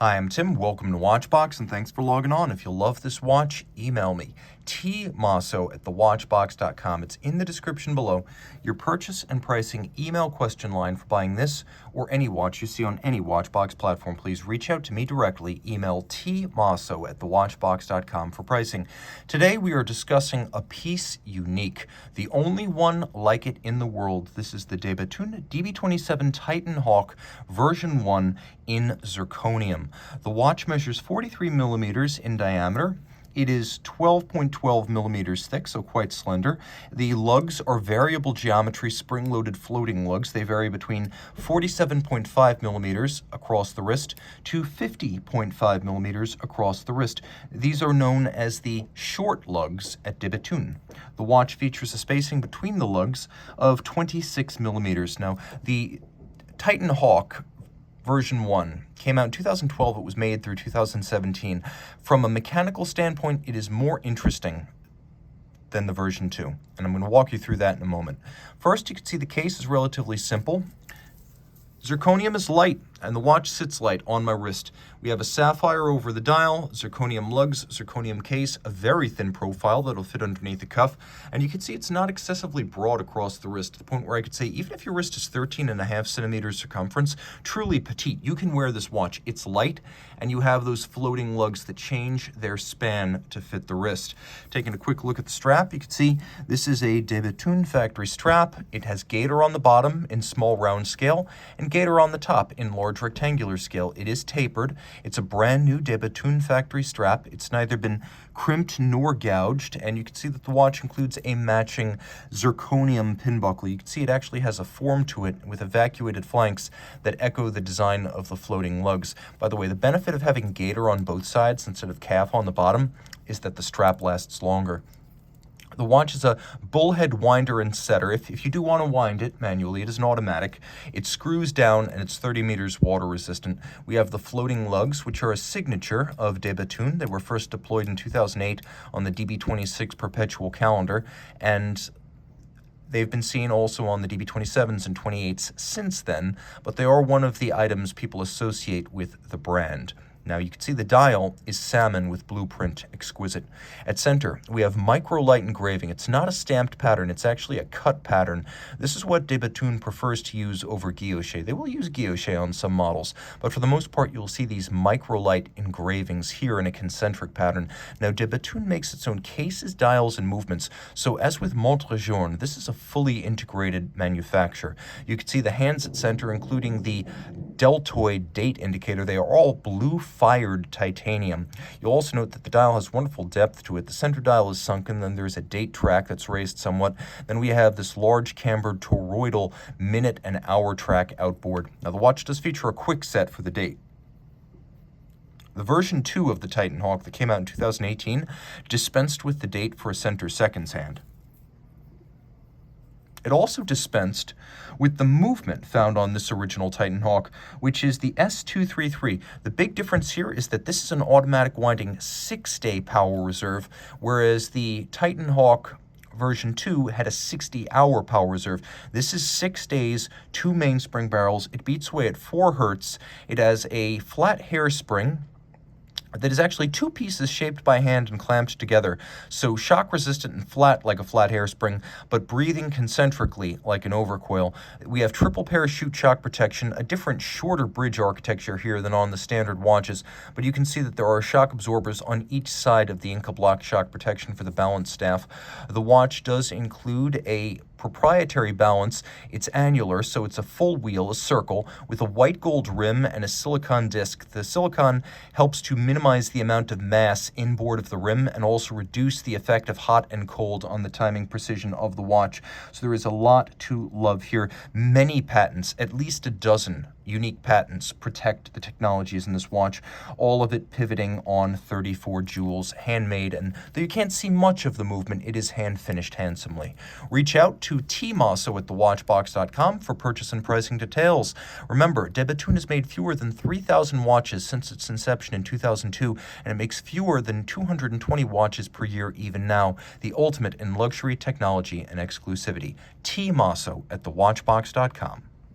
Hi, I'm Tim. Welcome to Watchbox, and thanks for logging on. If you love this watch, email me, tmosso@thewatchbox.com. It's in the description below. Your purchase and pricing email question line for buying this or any watch you see on any Watchbox platform. Please reach out to me directly. Email tmosso@thewatchbox.com for pricing. Today we are discussing a piece unique, the only one like it in the world. This is the Bethune DB27 Titan Hawk version 1 in zirconium. The watch measures 43 millimeters in diameter. It is 12.12 millimeters thick, so quite slender. The lugs are variable geometry, spring-loaded floating lugs. They vary between 47.5 millimeters across the wrist to 50.5 millimeters across the wrist. These are known as the short lugs at Bethune. The watch features a spacing between the lugs of 26 millimeters. Now, the Titan Hawk version 1 came out in 2012. It was made through 2017. From a mechanical standpoint, it is more interesting than the version 2, and I'm going to walk you through that in a moment. First, you can see the case is relatively simple. Zirconium is light, and the watch sits light on my wrist. We have a sapphire over the dial, zirconium lugs, zirconium case, a very thin profile that'll fit underneath the cuff, and you can see it's not excessively broad across the wrist, to the point where I could say even if your wrist is 13.5 centimeters circumference, truly petite, you can wear this watch. It's light, and you have those floating lugs that change their span to fit the wrist. Taking a quick look at the strap, you can see this is a Bethune factory strap. It has gator on the bottom in small round scale, and gator on the top in large rectangular scale. It is tapered. It's a brand new Bethune factory strap. It's neither been crimped nor gouged, and you can see that the watch includes a matching zirconium pin buckle. You can see it actually has a form to it with evacuated flanks that echo the design of the floating lugs. By the way, the benefit of having gator on both sides instead of calf on the bottom is that the strap lasts longer. The watch is a bullhead winder and setter. If you do want to wind it manually, it is an automatic. It screws down, and it's 30 meters water resistant. We have the floating lugs, which are a signature of Bethune. They were first deployed in 2008 on the DB26 perpetual calendar, and they've been seen also on the DB27s and 28s since then, but they are one of the items people associate with the brand. Now you can see the dial is Salmon with blueprint, exquisite. At center, we have micro-light engraving. It's not a stamped pattern, it's actually a cut pattern. This is what Bethune prefers to use over guilloche. They will use guilloche on some models, but for the most part, you'll see these micro-light engravings here in a concentric pattern. Now, Bethune makes its own cases, dials, and movements, so as with Montre-Journe, this is a fully integrated manufacture. You can see the hands at center, including the deltoid date indicator. They are all blue-fired titanium. You'll also note that the dial has wonderful depth to it. The center dial is sunken, then there's a date track that's raised somewhat. Then we have this large cambered toroidal minute and hour track outboard. Now the watch does feature a quick set for the date. The version 2 of the Titan Hawk that came out in 2018 dispensed with the date for a center seconds hand. It also dispensed with the movement found on this original Titan Hawk, which is the S233. The big difference here is that this is an automatic winding 6-day power reserve, whereas the Titan Hawk version 2 had a 60-hour power reserve. This is 6 days, 2 mainspring barrels. It beats away at 4 hertz. It has a flat hairspring that is actually 2 pieces shaped by hand and clamped together, so shock resistant and flat like a flat hairspring, but breathing concentrically like an overcoil. We have triple parachute shock protection, a different shorter bridge architecture here than on the standard watches, but you can see that there are shock absorbers on each side of the Inca block shock protection for the balance staff. The watch does include a proprietary balance. It's annular, so it's a full wheel, a circle, with a white gold rim and a silicon disc. The silicon helps to minimize the amount of mass inboard of the rim and also reduce the effect of hot and cold on the timing precision of the watch. So there is a lot to love here. Many patents, at least a dozen unique patents, protect the technologies in this watch, all of it pivoting on 34 jewels, handmade, and though you can't see much of the movement, it is hand-finished handsomely. Reach out to tmosso@thewatchbox.com for purchase and pricing details. Remember, Bethune has made fewer than 3,000 watches since its inception in 2002, and it makes fewer than 220 watches per year even now, the ultimate in luxury technology and exclusivity. tmosso@thewatchbox.com.